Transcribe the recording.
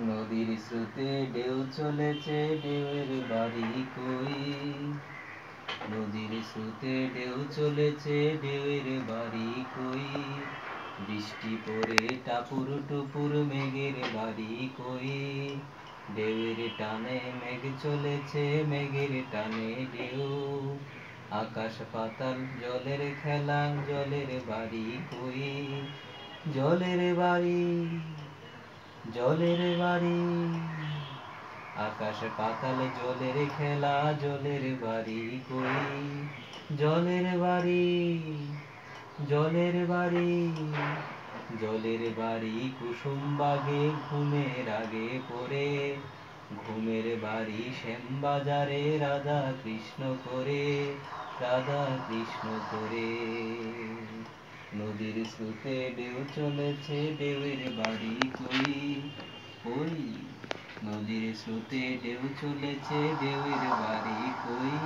নদীর স্রোতে ঢেউ চলেছে, ঢেউয়ের বাড়ি কই? নদীর স্রোতে ঢেউ চলেছে, ঢেউয়ের বাড়ি কই? বৃষ্টি পড়ে টাপুর টুপুর, মেঘের বাড়ি কই? ঢেউয়ের টানে মেঘ চলেছে, মেঘের টানে ঢেউ। আকাশ পাতাল জলের খেলা, জলের বাড়ি কই? জলের বাড়ি, জলের বাড়ি। আকাশ পাতাল জলের খেলা, জলের বাড়ি কই? জলের বাড়ি, জলের বাড়ি। জলের বাড়ি কুসুম বাগে, ঘুমের আগে পড়ে। ঘুমের বাড়ি শ্যামবাজারে, রাধা কৃষ্ণ করে, রাধা কৃষ্ণ করে। নদীর স্রোতে ঢেউ চলেছে, ঢেউয়ের বাড়ি কই? ওই নদীর স্রোতে ঢেউ চলেছে, ঢেউয়ের বাড়ি কই?